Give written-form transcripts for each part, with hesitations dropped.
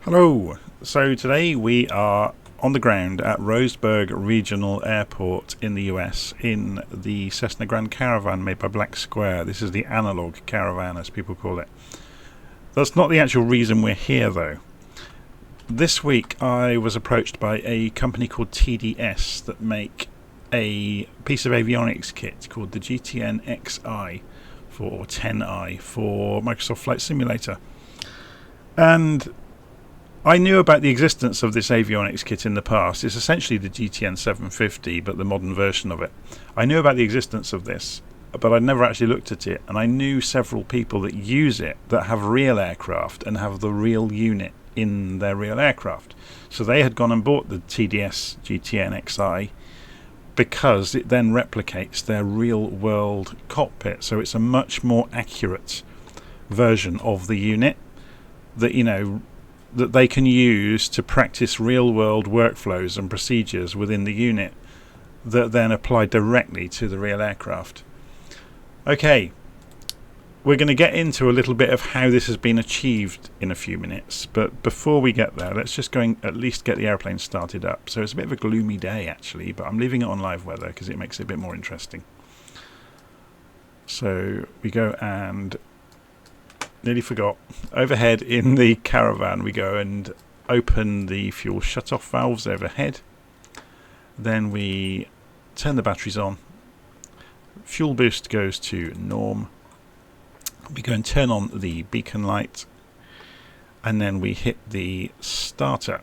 Hello, so today we are on the ground at Roseburg Regional Airport in the US in the Cessna Grand Caravan made by Black Square. This is the analog caravan as people call it. That's not the actual reason we're here though. This week I was approached by a company called TDS that make a piece of avionics kit called the GTNXi or 10i for Microsoft Flight Simulator. And I knew about the existence of this avionics kit in the past. It's essentially the GTN 750, but the modern version of it. I knew about the existence of this, but I'd never actually looked at it. And I knew several people that use it that have real aircraft and have the real unit in their real aircraft. So they had gone and bought the TDS GTNXi because it then replicates their real world cockpit. So it's a much more accurate version of the unit that, that they can use to practice real-world workflows and procedures within the unit that then apply directly to the real aircraft. Okay, we're going to get into a little bit of how this has been achieved in a few minutes, but before we get there, let's just go and at least get the airplane started up. So it's a bit of a gloomy day actually, but I'm leaving it on live weather because it makes it a bit more interesting. So we go and nearly forgot. Overhead in the caravan we go and open the fuel shut-off valves overhead. Then we turn the batteries on. Fuel boost goes to norm. We go and turn on the beacon light. And then we hit the starter.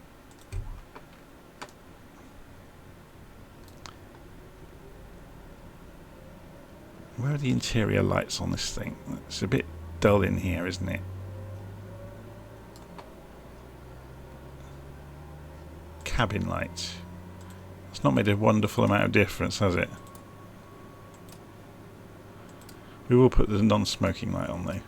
Where are the interior lights on this thing? It's a bit dull in here, isn't it? Cabin light. It's not made a wonderful amount of difference, has it? We will put the non-smoking light on though.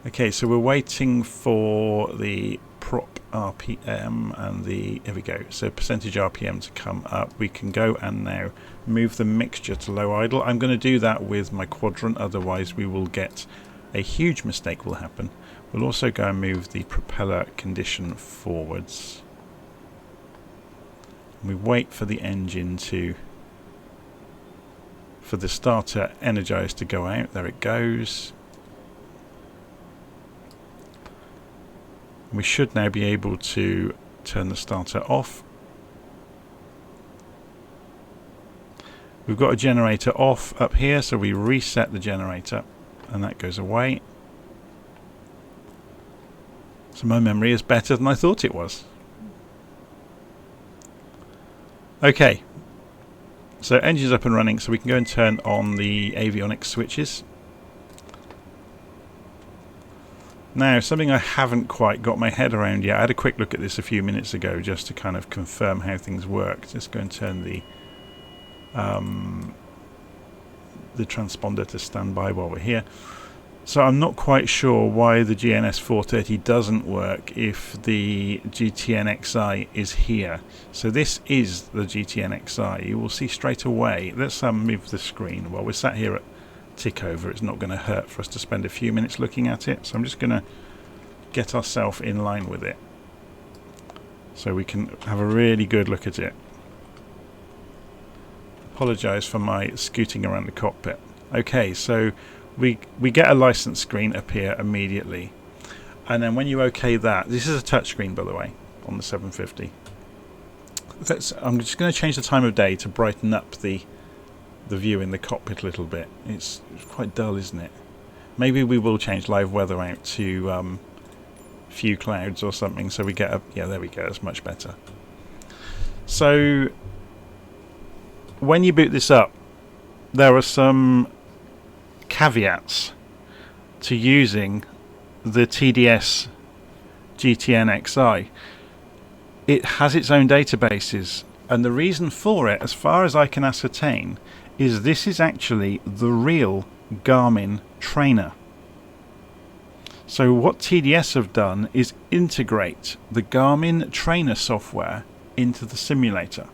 Okay, so we're waiting for the prop RPM and here we go. So percentage RPM to come up. We can go and now move the mixture to low idle. I'm going to do that with my quadrant, otherwise we will get a huge mistake will happen. We'll also go and move the propeller condition forwards. We wait for the engine for the starter energized to go out. There it goes. We should now be able to turn the starter off. We've got a generator off up here, so we reset the generator and that goes away. So my memory is better than I thought it was. Okay, so engine's up and running, so we can go and turn on the avionics switches. Now, something I haven't quite got my head around yet. I had a quick look at this a few minutes ago just to kind of confirm how things work. Just go and turn the transponder to standby while we're here. So I'm not quite sure why the GNS 430 doesn't work if the GTNXi is here. So this is the GTNXi. You will see straight away. Let's move the screen while we're sat here at tick over. It's not going to hurt for us to spend a few minutes looking at it. So I'm just going to get ourselves in line with it so we can have a really good look at it. Apologise for my scooting around the cockpit. Okay, so we get a license screen appear immediately, and then when you OK that, this is a touch screen by the way on the 750. I'm just going to change the time of day to brighten up the view in the cockpit a little bit. It's quite dull, isn't it? Maybe we will change live weather out to few clouds or something so we get a, yeah, there we go, that's much better. So when you boot this up, there are some caveats to using the TDS GTNXi. It has its own databases, and the reason for it, as far as I can ascertain, is this is actually the real Garmin trainer. So what TDS have done is integrate the Garmin trainer software into the simulator.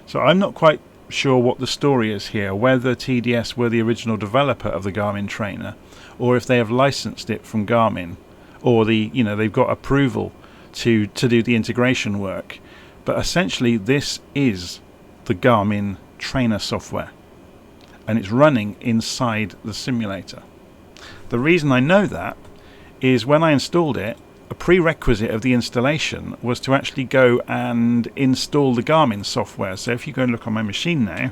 So I'm not quite sure what the story is here, whether TDS were the original developer of the Garmin trainer or if they have licensed it from Garmin or they've got approval to do the integration work. But essentially this is the Garmin trainer software, and it's running inside the simulator. The reason I know that is when I installed it, a prerequisite of the installation was to actually go and install the Garmin software. So if you go and look on my machine now,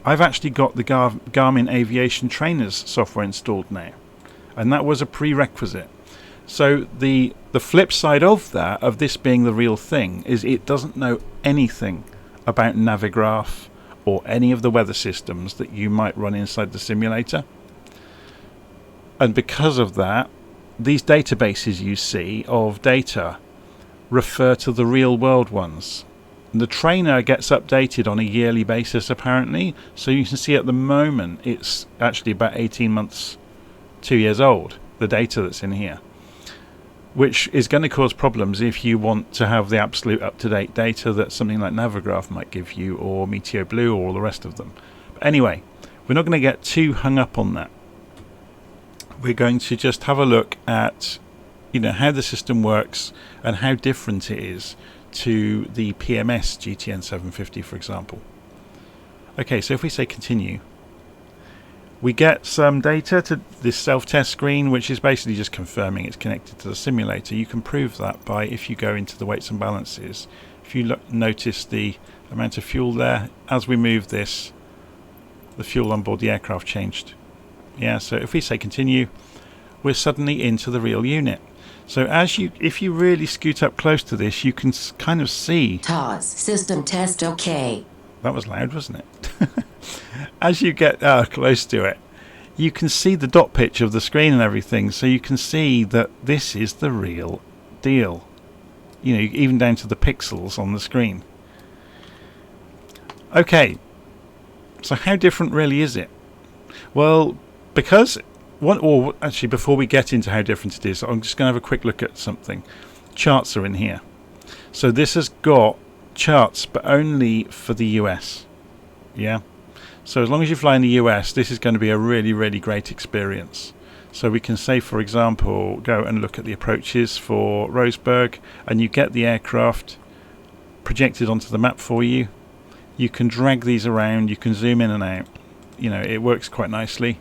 I've actually got the Garmin Aviation Trainers software installed now, and that was a prerequisite. So the flip side of that, of this being the real thing, is it doesn't know anything about Navigraph or any of the weather systems that you might run inside the simulator. And because of that, these databases you see of data refer to the real world ones. And the trainer gets updated on a yearly basis apparently, so you can see at the moment it's actually about 18 months, 2 years old, the data that's in here, which is going to cause problems if you want to have the absolute up-to-date data that something like Navigraph might give you, or Meteo Blue, or all the rest of them. But anyway, we're not going to get too hung up on that. We're going to just have a look at how the system works and how different it is to the PMS GTN 750, for example. Okay, so if we say continue, we get some data to this self-test screen, which is basically just confirming it's connected to the simulator. You can prove that by, if you go into the weights and balances, if you notice the amount of fuel there, as we move this, the fuel on board the aircraft changed. Yeah, so if we say continue, we're suddenly into the real unit. So if you really scoot up close to this, you can kind of see. TOS system test OK. That was loud, wasn't it? As you get close to it, you can see the dot pitch of the screen and everything, so you can see that this is the real deal. Even down to the pixels on the screen. Okay, so how different really is it? Well, because actually before we get into how different it is, I'm just going to have a quick look at something. Charts are in here. So this has got charts, but only for the US. Yeah. So as long as you fly in the US, this is going to be a really, really great experience. So we can say, for example, go and look at the approaches for Roseburg, and you get the aircraft projected onto the map for you. You can drag these around, you can zoom in and out. It works quite nicely.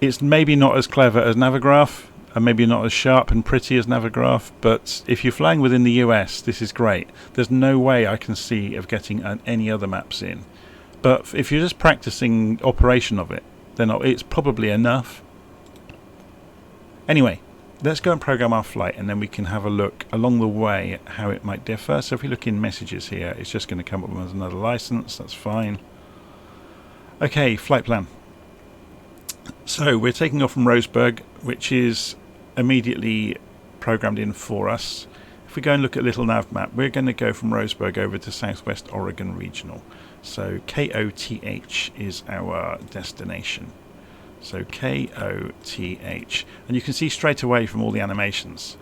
It's maybe not as clever as Navigraph, and maybe not as sharp and pretty as Navigraph, but if you're flying within the US, this is great. There's no way I can see of getting any other maps in. But if you're just practicing operation of it, then it's probably enough. Anyway, let's go and program our flight, and then we can have a look along the way at how it might differ. So if we look in messages here, it's just going to come up with another license. That's fine. Okay, flight plan. So we're taking off from Roseburg, which is immediately programmed in for us. If we go and look at little nav map, we're going to go from Roseburg over to Southwest Oregon Regional. So KOTH is our destination. So KOTH, and you can see straight away from all the animations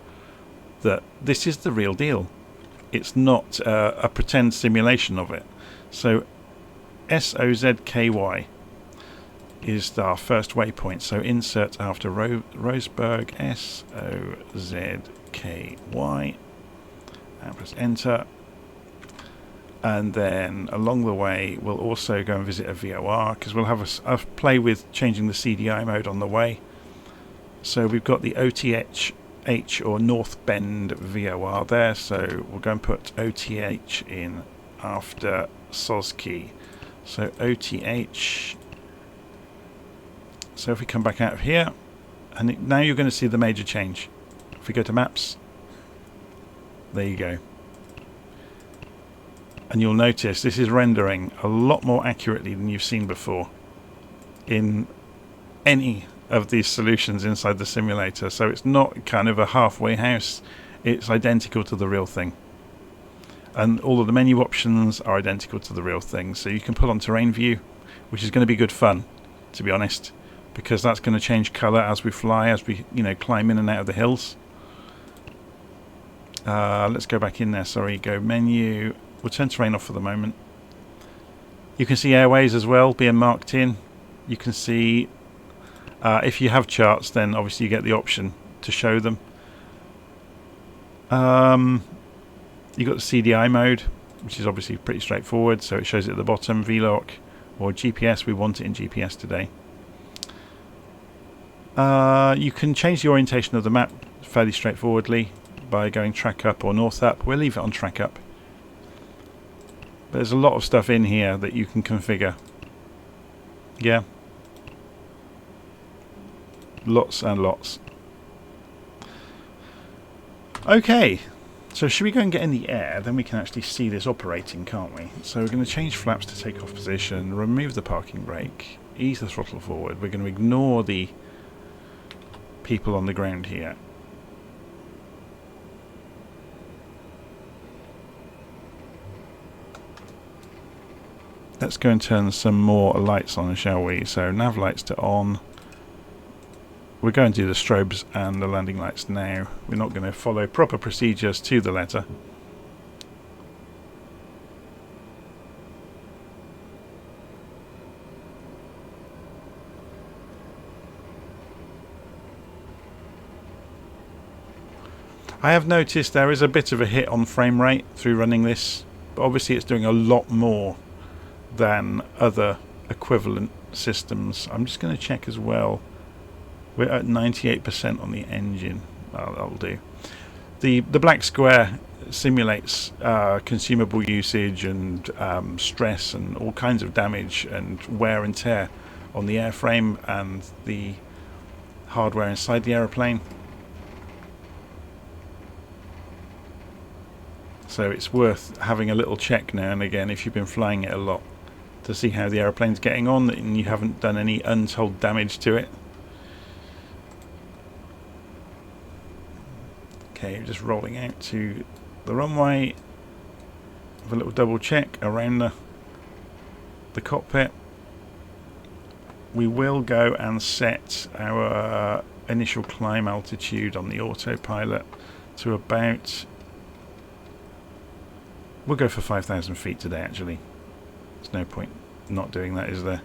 that this is the real deal. It's not a pretend simulation of it. So SOZKY is our first waypoint. So insert after Roseburg SOZKY and press enter. And then along the way we'll also go and visit a VOR, because we'll have a play with changing the CDI mode on the way. So we've got the OTH or North Bend VOR there, so we'll go and put OTH in after SOZKY. So OTH. So if we come back out of here, and now you're going to see the major change. If we go to maps, there you go. And you'll notice this is rendering a lot more accurately than you've seen before in any of these solutions inside the simulator. So it's not kind of a halfway house, it's identical to the real thing. And all of the menu options are identical to the real thing. So you can put on terrain view, which is going to be good fun, to be honest, because that's going to change colour as we fly, as we climb in and out of the hills. Let's go back in there, sorry, go menu. We'll turn terrain off for the moment. You can see airways as well being marked in. You can see If you have charts, then obviously you get the option to show them. You've got the CDI mode, which is obviously pretty straightforward, so it shows it at the bottom. VLOC or GPS, we want it in GPS today. You can change the orientation of the map fairly straightforwardly by going track up or north up. We'll leave it on track up. But there's a lot of stuff in here that you can configure. Yeah. Lots and lots. Okay. So should we go and get in the air? Then we can actually see this operating, can't we? So we're going to change flaps to takeoff position, remove the parking brake, ease the throttle forward. We're going to ignore the people on the ground here. Let's go and turn some more lights on, shall we? So nav lights to on. We're going to do the strobes and the landing lights now. We're not going to follow proper procedures to the letter. I have noticed there is a bit of a hit on frame rate through running this, but obviously it's doing a lot more than other equivalent systems. I'm just going to check as well. We're at 98% on the engine. Oh, that'll do. The black square simulates consumable usage and stress and all kinds of damage and wear and tear on the airframe and the hardware inside the aeroplane. So it's worth having a little check now and again if you've been flying it a lot to see how the aeroplane's getting on and you haven't done any untold damage to it. Okay, just rolling out to the runway with a little double check around the cockpit. We will go and set our initial climb altitude on the autopilot to about... We'll go for 5,000 feet today, actually. There's no point not doing that, is there?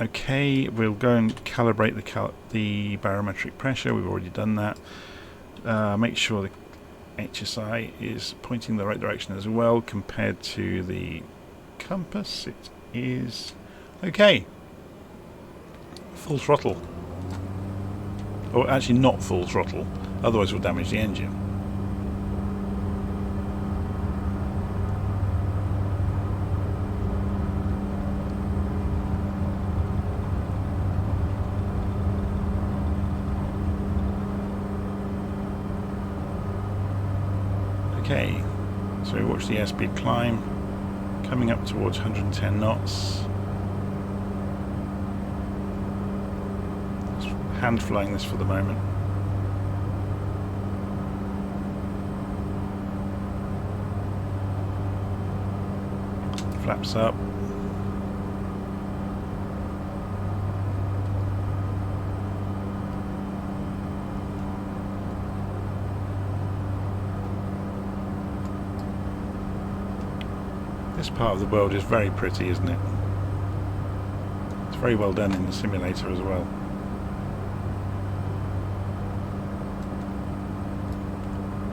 Okay, we'll go and calibrate the barometric pressure. We've already done that. Make sure the HSI is pointing the right direction as well compared to the compass. It is okay. Full throttle. Or actually not full throttle, otherwise we'll damage the engine. Okay, so we watch the airspeed climb, coming up towards 110 knots. Just hand flying this for the moment. Flaps up. This part of the world is very pretty, isn't it? It's very well done in the simulator as well.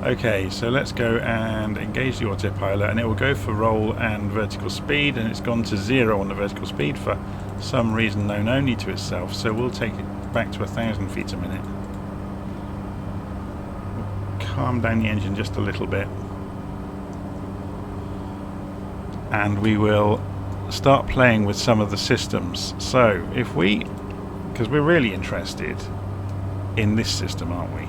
Okay, so let's go and engage the autopilot, and it will go for roll and vertical speed, and it's gone to 0 on the vertical speed for some reason known only to itself, so we'll take it back to 1,000 feet a minute. We'll calm down the engine just a little bit. And we will start playing with some of the systems. So if we, because we're really interested in this system, aren't we?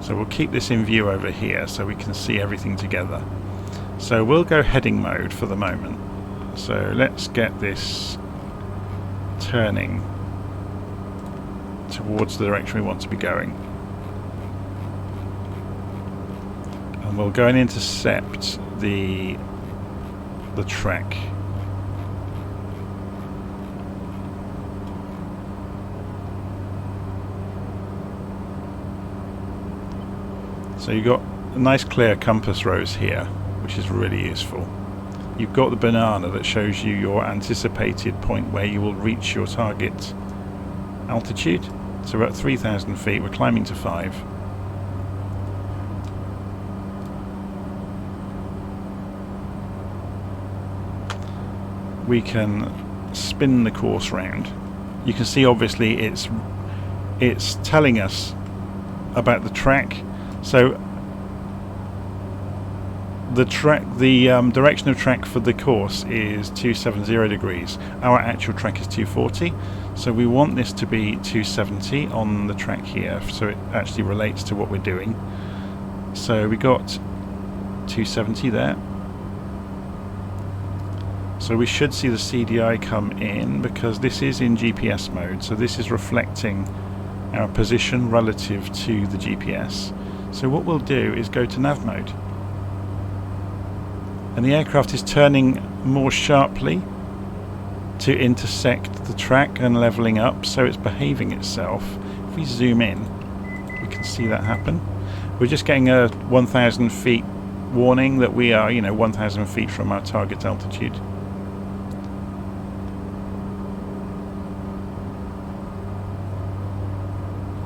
So we'll keep this in view over here so we can see everything together. So we'll go heading mode for the moment. So let's get this turning towards the direction we want to be going. And we'll go and intercept the track. So you've got a nice clear compass rose here, which is really useful. you've got the banana that shows you your anticipated point where you will reach your target altitude. So we're at 3,000 feet, we're climbing to 5. We can spin the course round. You can see obviously it's telling us about the track. So the direction of track for the course is 270 degrees. Our actual track is 240, so we want this to be 270 on the track here, so it actually relates to what we're doing. So we got 270 there. So we should see the CDI come in, because this is in GPS mode, so this is reflecting our position relative to the GPS. So what we'll do is go to nav mode. And the aircraft is turning more sharply to intersect the track and levelling up, so it's behaving itself. If we zoom in, we can see that happen. We're just getting a 1,000 feet warning that we are, 1,000 feet from our target altitude.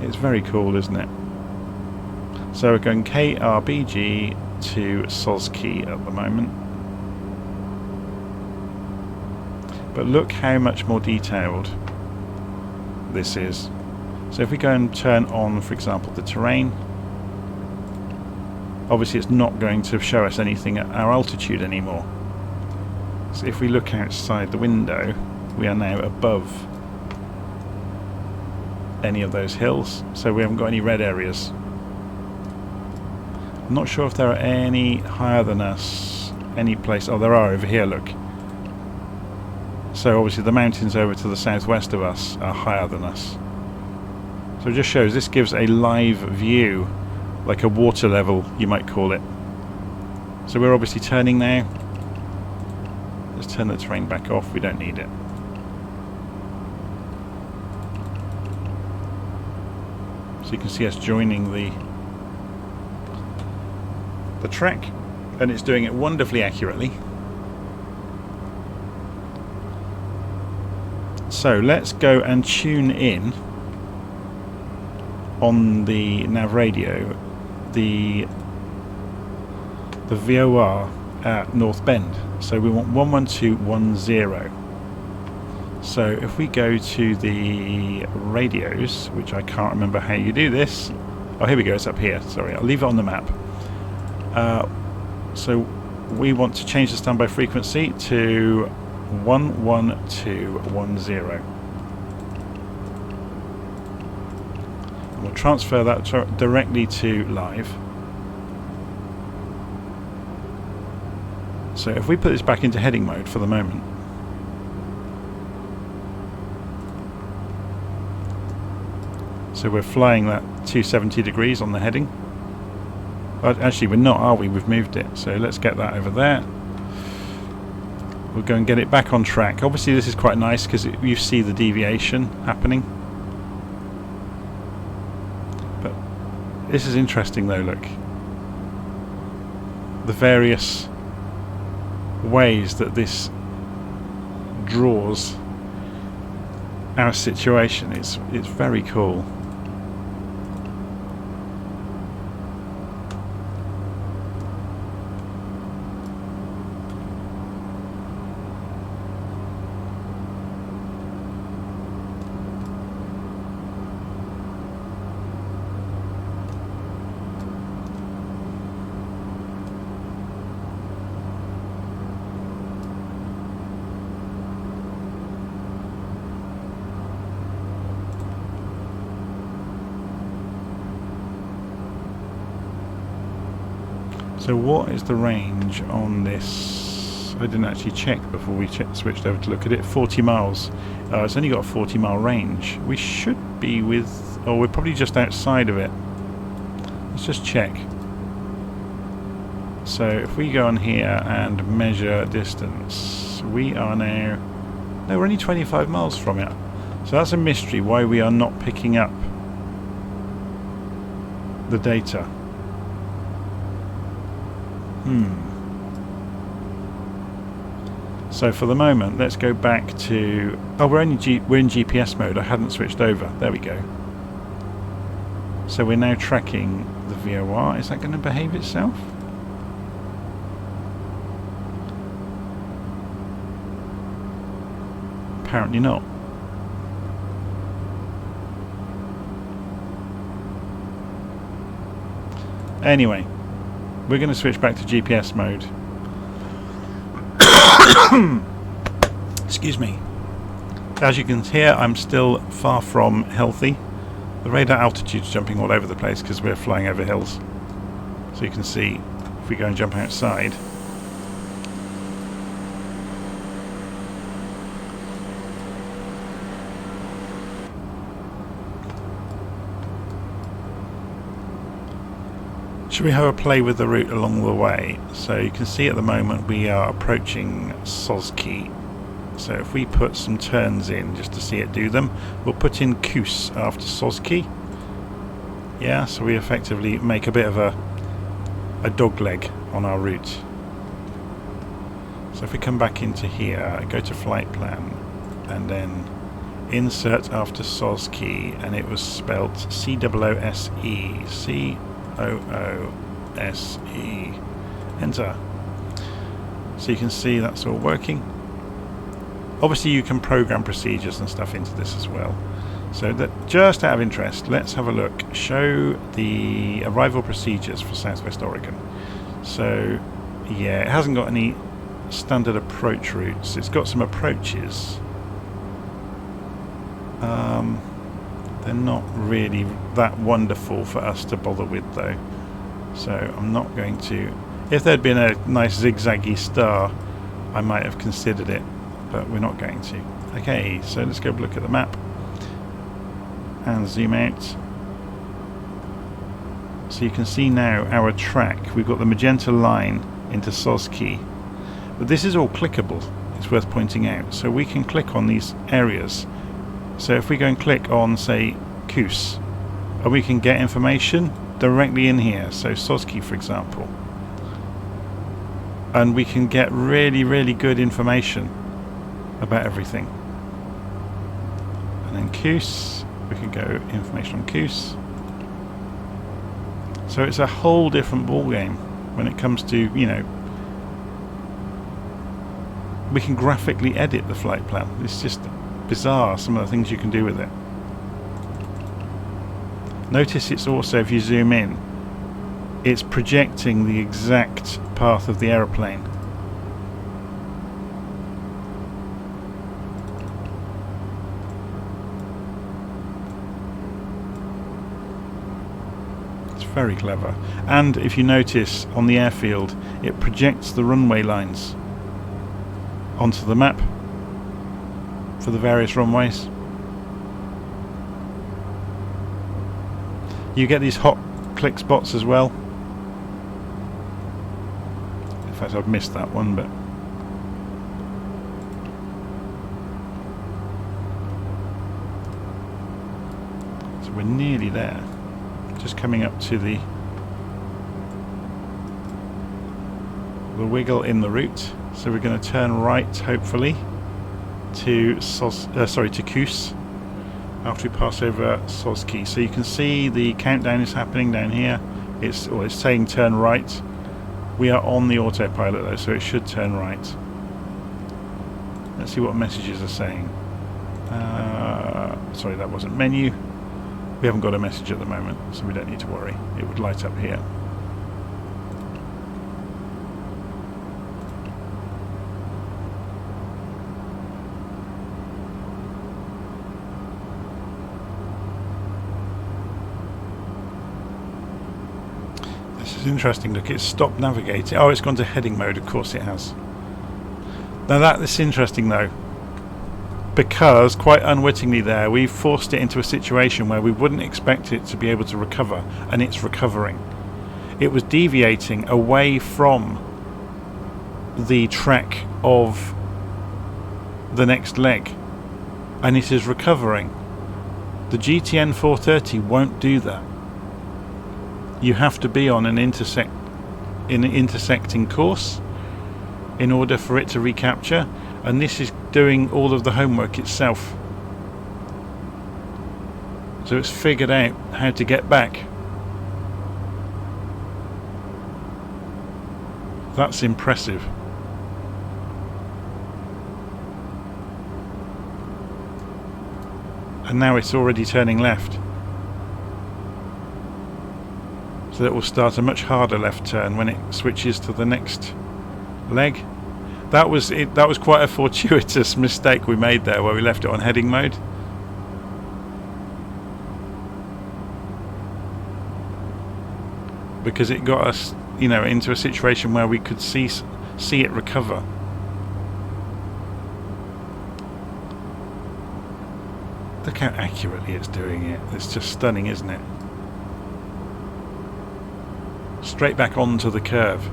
It's very cool, isn't it? So we're going KRBG to Solski at the moment. But look how much more detailed this is. So if we go and turn on, for example, the terrain, obviously it's not going to show us anything at our altitude anymore. So if we look outside the window, we are now above any of those hills, so we haven't got any red areas. I'm not sure if there are any higher than us any place. Oh, there are over here, look. So obviously the mountains over to the southwest of us are higher than us. So it just shows, this gives a live view, like a water level you might call it. So we're obviously turning now. Let's turn the terrain back off, we don't need it. So you can see us joining the track, and it's doing it wonderfully accurately. So let's go and tune in on the nav radio the VOR at North Bend. So we want 11210. So if we go to the radios, which I can't remember how you do this. Oh, here we go, it's up here. Sorry, I'll leave it on the map. So we want to change the standby frequency to 11210. And we'll transfer that directly to live. So if we put this back into heading mode for the moment, so we're flying that 270 degrees on the heading. Actually we're not, are we? We've moved it. So let's get that over there. We'll go and get it back on track. Obviously this is quite nice because you see the deviation happening. But this is interesting though, look. The various ways that this draws our situation. It's very cool. So what is the range on this? I didn't actually check before we switched over to look at it. 40 miles. It's only got a 40-mile range. We should be with... Oh, we're probably just outside of it. Let's just check. So if we go on here and measure distance, we are now... No, we're only 25 miles from it. So that's a mystery why we are not picking up the data. So for the moment, let's go back to... Oh, we're in GPS mode. I hadn't switched over. There we go. So we're now tracking the VOR. Is that going to behave itself? Apparently not. Anyway, we're going to switch back to GPS mode. Excuse me. As you can hear, I'm still far from healthy. The radar altitude's jumping all over the place because we're flying over hills. So you can see if we go and jump outside. Should we have a play with the route along the way? So you can see at the moment we are approaching Sozki. So if we put some turns in just to see it do them, we'll put in Kus after Sozki. Yeah, so we effectively make a bit of a dog leg on our route. So if we come back into here, go to flight plan, and then insert after Sozki, and it was spelled C-O-O-S-E. C-O-O-S-E. Enter. So you can see that's all working. Obviously you can program procedures and stuff into this as well. So that, just out of interest, let's have a look. Show the arrival procedures for Southwest Oregon. So yeah, it hasn't got any standard approach routes. It's got some approaches. They're not really that wonderful for us to bother with though. So I'm not going to... If there'd been a nice zigzaggy star, I might have considered it, but we're not going to. Okay, so let's go look at the map and zoom out. So you can see now our track. We've got the magenta line into Sozki, but this is all clickable. It's worth pointing out. So we can click on these areas. So if we go and click on, say, Kus, and we can get information directly in here. So Sozki, for example, and we can get really, really good information about everything. And then Kus, we can go information on Kus. So it's a whole different ball game when it comes to, you know, we can graphically edit the flight plan. It's just bizarre some of the things you can do with it. Notice it's also, if you zoom in, it's projecting the exact path of the aeroplane. It's very clever. And if you notice on the airfield, it projects the runway lines onto the map for the various runways. You get these hot click spots as well. In fact, I've missed that one, but so we're nearly there. Just coming up to the wiggle in the route. So we're going to turn right, hopefully, to Kus after we pass over Sozki. So you can see the countdown is happening down here. It's saying turn right. We are on the autopilot though, so it should turn right. Let's see what messages are saying. Sorry, that wasn't menu. We haven't got a message at the moment, so we don't need to worry. It would light up here. This is interesting. Look, it's stopped navigating. Oh, it's gone to heading mode. Of course it has. Now that's interesting though, because quite unwittingly there we've forced it into a situation where we wouldn't expect it to be able to recover, and it's recovering. It was deviating away from the track of the next leg, and it is recovering. The GTN 430 won't do that. You have to be on an intersecting course in order for it to recapture, and this is doing all of the homework itself. So it's figured out how to get back. That's impressive. And now it's already turning left. So it will start a much harder left turn when it switches to the next leg. That was it. That was quite a fortuitous mistake we made there, where we left it on heading mode. Because it got us, you know, into a situation where we could see it recover. Look how accurately it's doing it. It's just stunning, isn't it? Straight back onto the curve.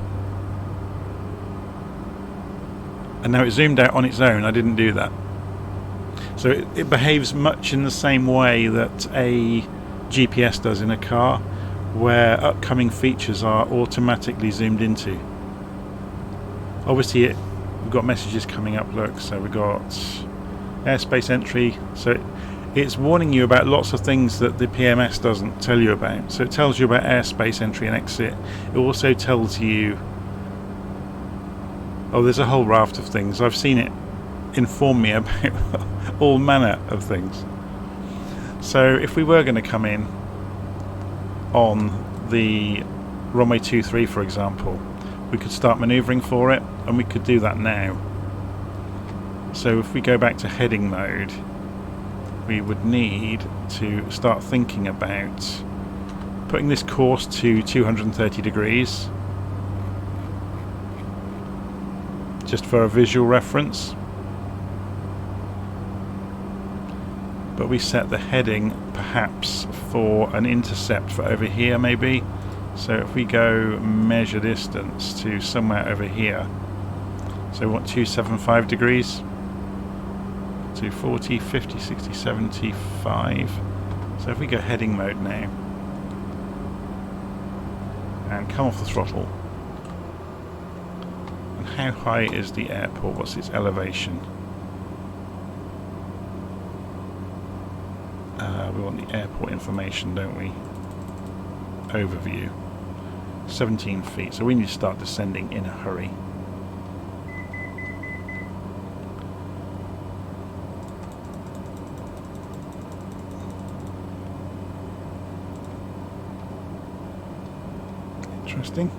And now it zoomed out on its own. I didn't do that. So it behaves much in the same way that a GPS does in a car, where upcoming features are automatically zoomed into. Obviously we've got messages coming up, look, so we've got airspace entry, so it's warning you about lots of things that the PMS doesn't tell you about. So it tells you about airspace entry and exit. It also tells you, oh, there's a whole raft of things. I've seen it inform me about all manner of things. So if we were going to come in on the runway 23, for example, we could start manoeuvring for it, and we could do that now. So if we go back to heading mode, we would need to start thinking about putting this course to 230 degrees, just for a visual reference. But we set the heading perhaps for an intercept for over here, maybe. So if we go measure distance to somewhere over here, so what, 275 degrees, 240, 50, 60, 75. So if we go heading mode now and come off the throttle, and how high is the airport? What's its elevation? We want the airport information, don't we? Overview. 17 feet. So we need to start descending in a hurry. Interesting.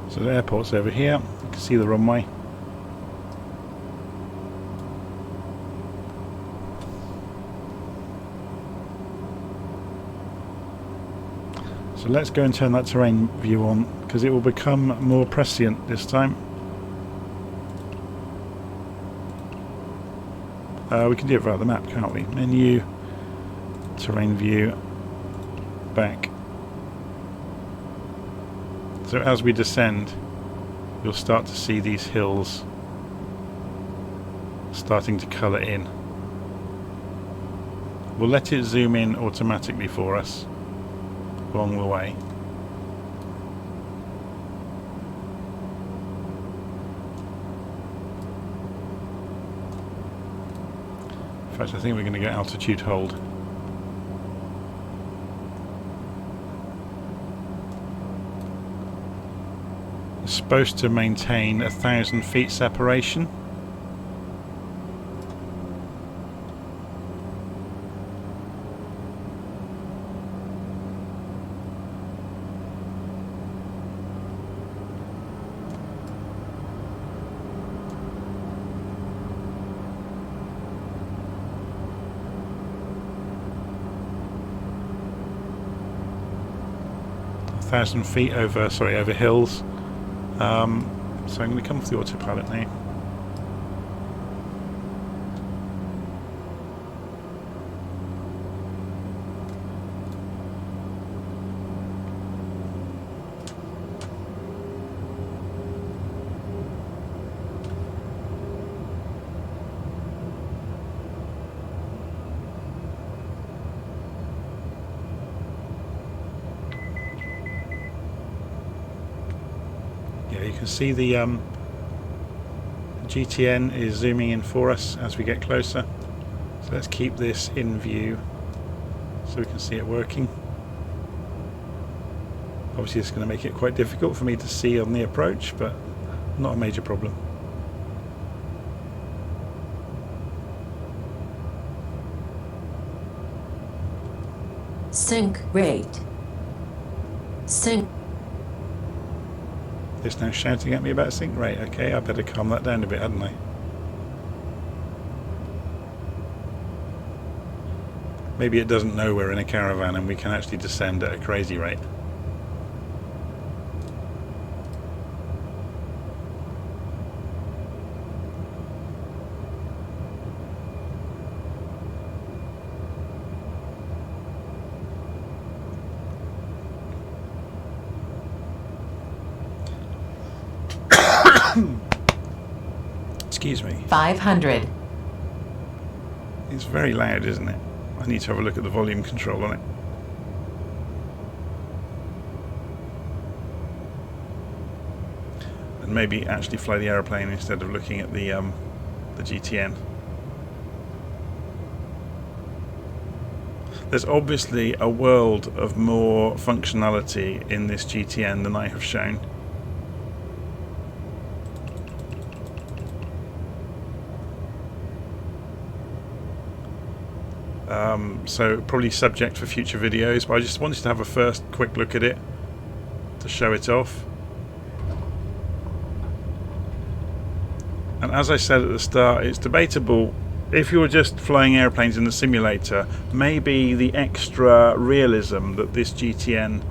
So the airport's over here. You can see the runway. So let's go and turn that terrain view on, because it will become more prescient this time. We can do it via the map, can't we? Menu, terrain view, back. So as we descend, you'll start to see these hills starting to colour in. We'll let it zoom in automatically for us along the way. In fact, I think we're going to get altitude hold. It's supposed to maintain 1,000 feet separation. Feet over, over hills. So I'm going to come off the autopilot now. Yeah, you can see the GTN is zooming in for us as we get closer. So let's keep this in view so we can see it working. Obviously it's going to make it quite difficult for me to see on the approach, but not a major problem. Sync rate. Sync. It's now shouting at me about sync rate. Okay, I better calm that down a bit, hadn't I? Maybe it doesn't know we're in a caravan and we can actually descend at a crazy rate. Excuse me. 500. It's very loud, isn't it? I need to have a look at the volume control on it. And maybe actually fly the aeroplane instead of looking at the GTN. There's obviously a world of more functionality in this GTN than I have shown. So probably subject for future videos, but I just wanted to have a first quick look at it to show it off. And as I said at the start, it's debatable if you're just flying airplanes in the simulator, maybe the extra realism that this GTNXi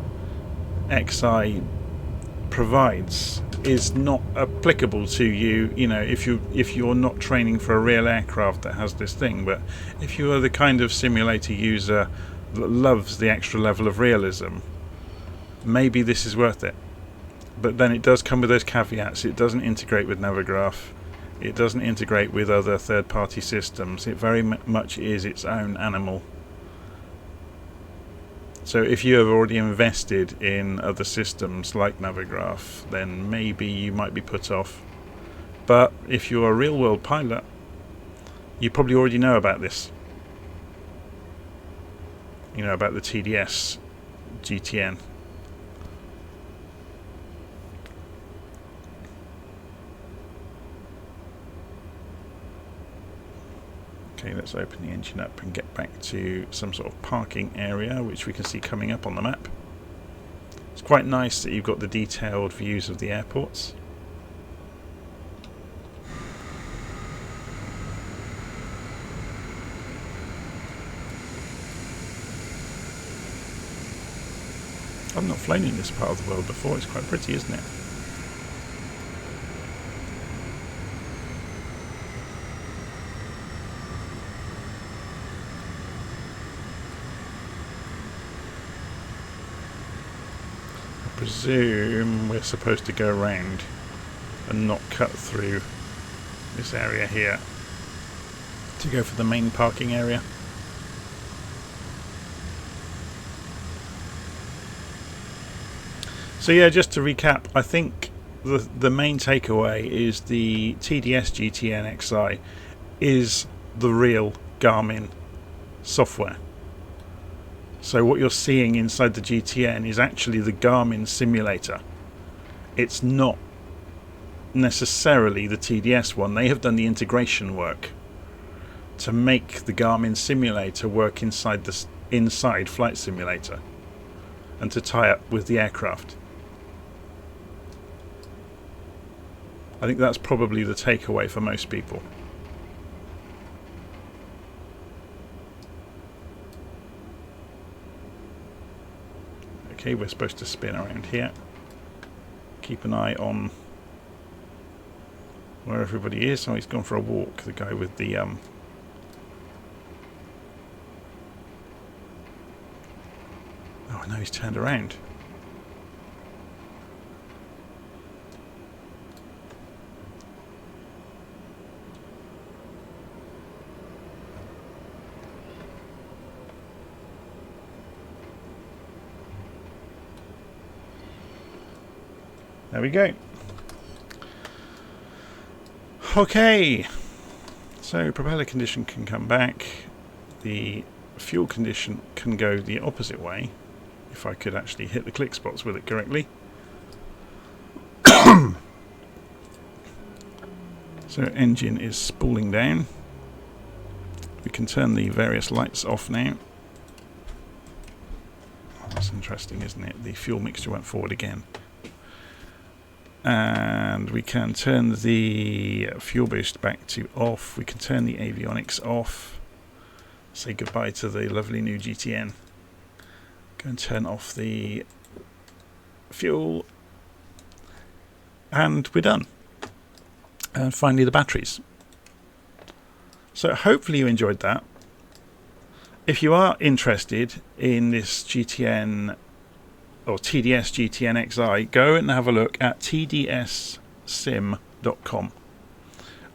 provides is not applicable to you, you know, if you're not training for a real aircraft that has this thing. But if you are the kind of simulator user that loves the extra level of realism, maybe this is worth it. But then it does come with those caveats. It doesn't integrate with Navigraph, it doesn't integrate with other third-party systems. It very much is its own animal. So if you have already invested in other systems like Navigraph, then maybe you might be put off. But if you're a real-world pilot, you probably already know about this. You know about the TDS GTN. Okay, let's open the engine up and get back to some sort of parking area, which we can see coming up on the map. It's quite nice that you've got the detailed views of the airports. I've not flown in this part of the world before. It's quite pretty, isn't it? I presume we're supposed to go around and not cut through this area here to go for the main parking area. So yeah, just to recap, I think the main takeaway is the TDS GTNXi is the real Garmin software. So what you're seeing inside the GTN is actually the Garmin simulator. It's not necessarily the TDS one. They have done the integration work to make the Garmin simulator work inside Flight Simulator and to tie up with the aircraft. I think that's probably the takeaway for most people. Okay, we're supposed to spin around here. Keep an eye on where everybody is. Oh, he's gone for a walk, the guy with the oh, no, he's turned around. There we go. Okay, so propeller condition can come back. The fuel condition can go the opposite way, if I could actually hit the click spots with it correctly. So engine is spooling down. We can turn the various lights off now. Oh, that's interesting, isn't it? The fuel mixture went forward again. And we can turn the fuel boost back to off. We can turn the avionics off. Say goodbye to the lovely new GTN. Go and turn off the fuel. And we're done. And finally the batteries. So hopefully you enjoyed that. If you are interested in this GTN or TDS GTNXi, go and have a look at tdssim.com,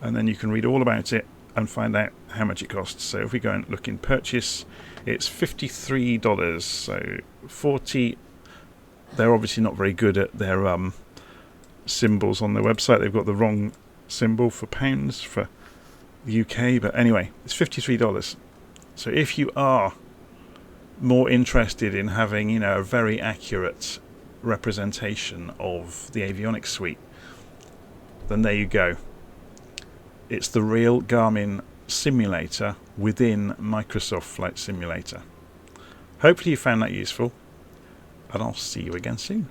and then you can read all about it and find out how much it costs. So if we go and look in purchase, it's $53. So 40. They're obviously not very good at their symbols on their website. They've got the wrong symbol for pounds for the UK, but anyway, it's $53. So if you are more interested in having, you know, a very accurate representation of the avionics suite, then there you go. It's the real Garmin simulator within Microsoft Flight Simulator. Hopefully you found that useful, and I'll see you again soon.